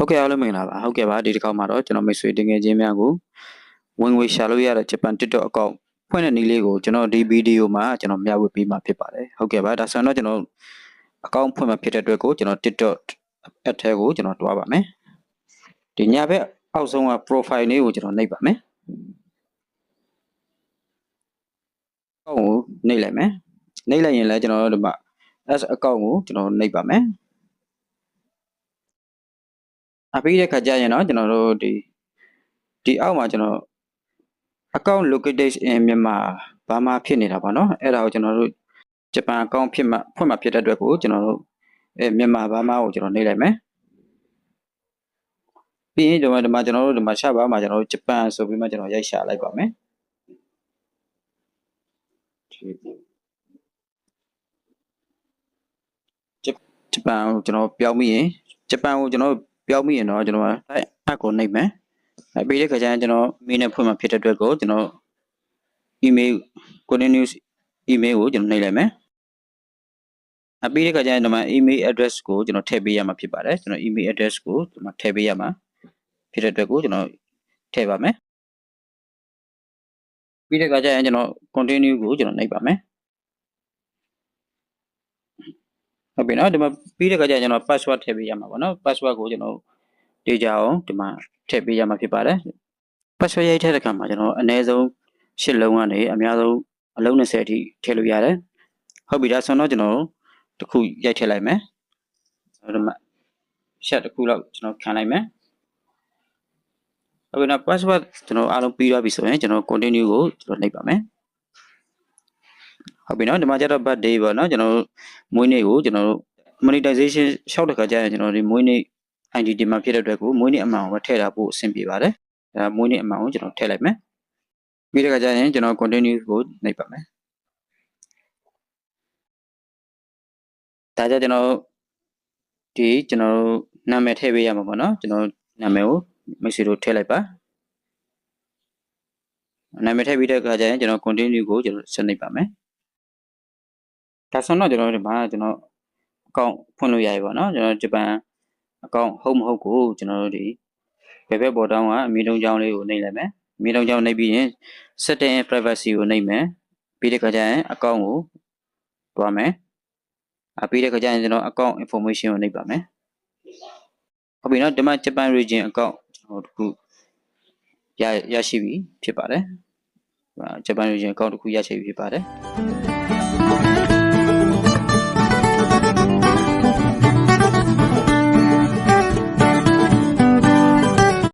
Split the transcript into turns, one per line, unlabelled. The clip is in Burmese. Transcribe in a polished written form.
ဟုတ်ကဲ့အားလုံးမင်္ဂလာပါဟုတ်ကဲ့ပါဒီတစ်ခါမှာတော့ကျွန်တော်မိတ်ဆွေတငယ်ချင်းများကိုဝင်ငွေရှာလို့ရတဲ့ဂျပန် TikTok အကောင့်ဖွင့်တဲ့နည်းလေးကိုကျွန်တော်ဒီဗီဒီယိုမှာကျွန်တော်မျှဝေပေးမှာဖြစ်ပါတယ်ဟုတ်ကဲ့ပါဒါဆိုတော့ကျွန်တော်အကောင့်ဖွင့်မှာဖြစ်တဲ့အတွက်ကိုကျွန်တော် TikTok app ထဲကိုကျွန်တော်တွားပါမယ်ဒီညာဘက်အောက်ဆုံးက profile လေးကိုကျွန်တော်နှိပ်ပါမယ်အကောင့်ကိုနှိပ်လိုက်မယ်နှိပ်လိုက်ရင်လည်းကျွန်တော်ဒီမှာ S အကောင့်ကိုကျွန်တော်နှိပ်ပါမယ်အပြီးတဲ့ခါကျရင်တော့ကျွန်တော်တို့ဒီအောက်မှာကျွန်တော် account located in Myanmar ဘာမှဖြစ်နေတာပေါ့နော်အဲ့ဒါကိုကျွန်တော်တို့ဂျပန် account ဖွင့်မှာဖြစ်တဲ့အတွက်ကိုကျွန်တော်တို့မြန်မာဘာမှကိုကျွန်တော်နှိပ်လိုက်မယ်ပြီးရင်ဒီမှာကျွန်တော်တို့ဒီမှာရှာပါမှာကျွန်တော်တို့ဂျပန်ဆိုပြီးမှကျွန်တော်ရိုက်ရှာလိုက်ပါမယ်ဂျပန်ကိုကျွန်တော်ပြောင်းပြီးရင်ဂျပန်ကိုကျွန်တော်ပြောင်းပြီးရင်တော့ကျွန်တော်အပ်ကိုနှိပ်မယ်ပြီးတဲ့ခါကျရင်ကျွန်တော်မင်းနဲ့ဖွင့်မှာဖြစ်တဲ့အတွက်ကိုကျွန်တော် email continuous email ကိုကျွန်တော်နှိပ်လိုက်မယ်ပြီးတဲ့ခါကျရင်ဒီမှာ email address ကိုကျွန်တော်ထည့်ပေးရမှာဖြစ်ပါတယ်ကျွန်တော် email address ကိုဒီမှာထည့်ပေးရမှာဖြစ်တဲ့အတွက်ကိုကျွန်တော်ထည့်ပါမယ်ပြီးတဲ့ခါကျရင်ကျွန်တော် continue ကိုကျွန်တော်နှိပ်ပါမယ်ဟုတ်ပြီနော်ဒီမှာပြီးတဲ့ခါကျရင်ကျွန်တော် password ထည့်ပေးရမှာပေါ့နော် password ကိုကျွန်တော်တေချာအောင်ဒီမှာထည့်ပေးရမှာဖြစ်ပါတယ် password ရိုက်ထည့်တဲ့အခါမှာကျွန်တော်အနည်းဆုံး8လုံးကနေအများဆုံးအလုံး20အထိထည့်လို့ရတယ်ဟုတ်ပြီဒါဆိုတော့ကျွန်တော်တစ်ခုရိုက်ထည့်လိုက်မယ်ဒီမှာ share တစ်ခုလောက်ကျွန်တော်ခံလိုက်မယ်ဟုတ်ပြီနော် password ကျွန်တော်အားလုံးပြီးသွားပြီဆိုရင်ကျွန်တော် continue ကိုကျွန်တော်နှိပ်ပါမယ်ဟုတ်ပြီနော်ဒီမှာကျတော့ birthday ပေါ့နော်ကျွန်တော်မွေးနေ့ကိုကျွန်တော် monetization ရှောက်တဲ့ခါကျရင်ကျွန်တော်ဒီမွေးနေ့ ID ဒီမှာဖြစ်တဲ့အတွက်ကိုမွေးနေ့အမှန်ကိုထည့်တာပို့အဆင်ပြေပါတယ်ဒါမွေးနေ့အမှန်ကိုကျွန်တော်ထည့်လိုက်မယ်ပြီးတဲ့ခါကျရင်ကျွန်တော် continue ကိုနှိပ်ပါမယ်ဒါကြကျွန်တော်ကျွန်တော်နာမည်ထည့်ပေးရမှာပေါ့နော်ကျွန်တော်နာမည်ကိုမိတ်ဆွေတို့ထည့်လိုက်ပါနာမည်ထည့်ပြီးတဲ့အခါကျရင်ကျွန်တော် continue ကိုကျွန်တော်ဆက်နှိပ်ပါမယ်ဒါဆိုတော့ကျွန်တော်ဒီမှာကျွန်တော်အကောင့်ဖွင့်လို့ရပြီပေါ့နော်ကျွန်တော်ဂျပန်အကောင့်ဟုတ်မဟုတ်ကိုကျွန်တော်တို့ဒီဘယ်ဘက်ပေါ်တောင်းကအမီတုံးချောင်းလေးကိုနှိပ်လိုက်မယ်အမီတုံးချောင်းနှိပ်ပြီးရင် setting and privacy ကိုနှိပ်မယ်ပြီးတဲ့အခါကျရင်အကောင့်ကိုတွားမယ်ပြီးတဲ့အခါကျရင်ကျွန်တော်အကောင့် information ကိုနှိပ်ပါမယ်ဟုတ်ပြီနော်ဒီမှာဂျပန် region အကောင့်ကျွန်တော်တို့ခုရရှိပြီဖြစ်ပါတယ်ဂျပန် region အကောင့်တစ်ခုရရှိပြီဖြစ်ပါတယ်